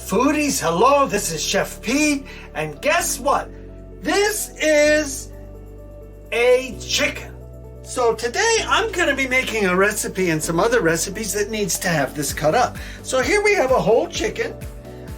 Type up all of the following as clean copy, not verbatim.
Foodies, hello, this is Chef Pete, and guess what? This is a chicken. So today I'm going to be making a recipe and some other recipes that needs to have this cut up. So here we have a whole chicken.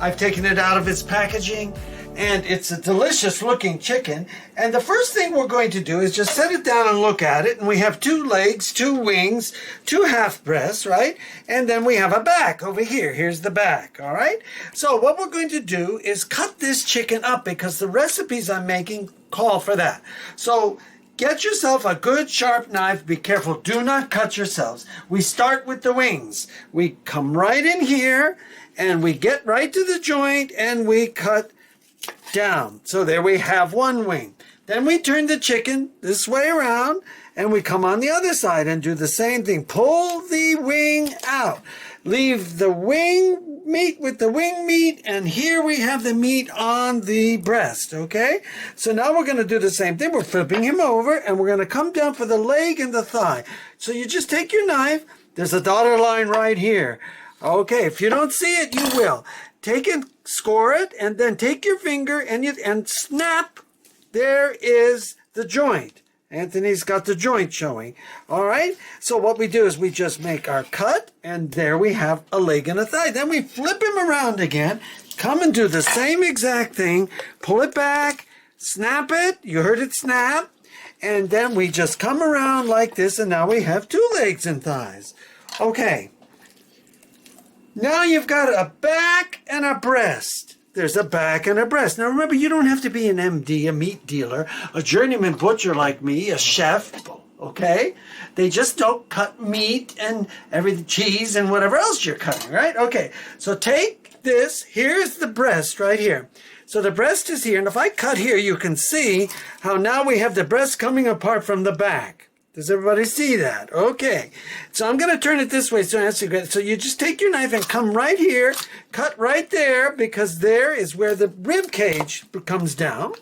I've taken it out of its packaging, and it's a delicious looking chicken. And the first thing we're going to do is just set it down and look at it. And we have 2 legs, 2 wings, 2 half breasts, right? And then we have a back over here. Here's the back, all right? So what we're going to do is cut this chicken up because the recipes I'm making call for that. So get yourself a good sharp knife. Be careful. Do not cut yourselves. We start with the wings. We come right in here and we get right to the joint and we cut down. So there we have one wing. Then we turn the chicken this way around and we come on the other side and do the same thing. Pull the wing out. Leave the wing meat with the wing meat, and here we have the meat on the breast, okay? So now we're going to do the same thing. We're flipping him over and we're going to come down for the leg and the thigh. So you just take your knife. There's a dotted line right here. Okay, if you don't see it, you will. Take and score it, and then take your finger and snap. There is the joint. Anthony's got the joint showing. All right? So what we do is we just make our cut, and there we have a leg and a thigh. Then we flip him around again, come and do the same exact thing, pull it back, snap it. You heard it snap. And then we just come around like this, and now we have 2 legs and thighs. Okay. Now you've got a back and a breast. There's a back and a breast. Now remember, you don't have to be an MD, a meat dealer, a journeyman butcher like me, a chef, okay? They just don't cut meat and everything, cheese and whatever else you're cutting, right? Okay, so take this. Here's the breast right here. So the breast is here, and if I cut here, you can see how now we have the breast coming apart from the back. Does everybody see that? Okay. So I'm going to turn it this way so you just take your knife and come right here, cut right there, because there is where the rib cage comes down.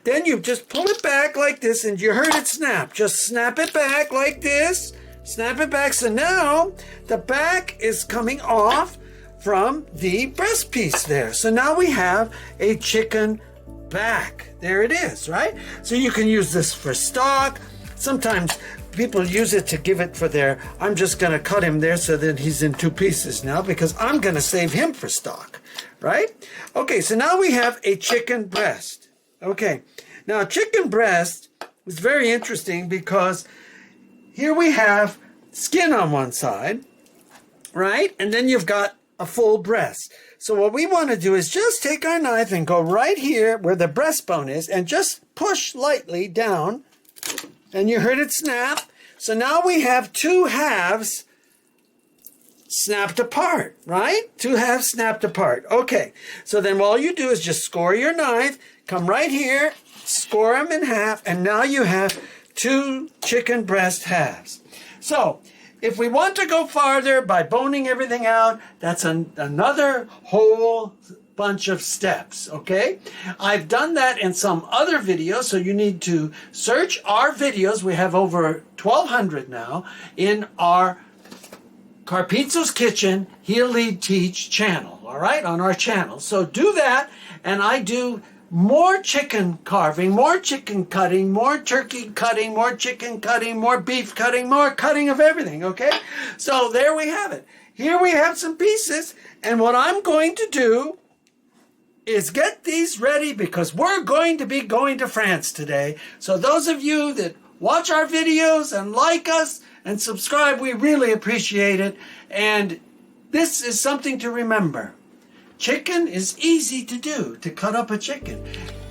Then you just pull it back like this, and you heard it snap. Just snap it back like this. Snap it back. So now the back is coming off from the breast piece there. So now we have a chicken back. There it is, right? So you can use this for stock. Sometimes people use it to give it for I'm just going to cut him there so that he's in 2 pieces now because I'm going to save him for stock, right? Okay, so now we have a chicken breast. Okay, now chicken breast is very interesting because here we have skin on one side, right? And then you've got a full breast. So what we want to do is just take our knife and go right here where the breastbone is and just push lightly down. And you heard it snap. So now we have 2 halves snapped apart, right? 2 halves snapped apart. Okay, so then all you do is just score your knife, come right here, score them in half, and now you have 2 chicken breast halves. So if we want to go farther by boning everything out, that's another whole bunch of steps, okay? I've done that in some other videos, so you need to search our videos. We have over 1,200 now in our Carpizzo's Kitchen He'll Lead Teach channel, all right, on our channel. So do that, and I do more chicken carving, more chicken cutting, more turkey cutting, more chicken cutting, more beef cutting, more cutting of everything, okay? So there we have it. Here we have some pieces, and what I'm going to do is get these ready because we're going to be going to France today. So those of you that watch our videos and like us and subscribe, we really appreciate it. And this is something to remember. Chicken is easy to do, to cut up a chicken.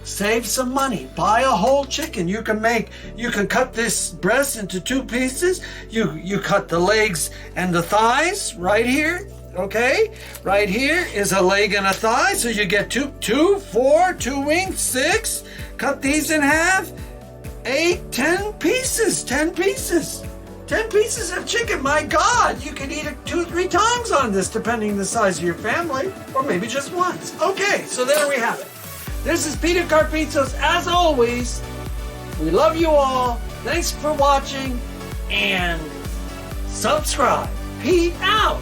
Save some money. Buy a whole chicken. You can cut this breast into 2 pieces. You cut the legs and the thighs right here. Okay, right here is a leg and a thigh, so you get 2, 4, 2 wings, 6. Cut these in half. 8, 10 pieces. 10 pieces. 10 pieces of chicken. My God, you can eat it 2 or 3 times on this, depending on the size of your family, or maybe just once. Okay, so there we have it. This is Peter Carpizzo's. As always, we love you all. Thanks for watching, and subscribe. Pete out.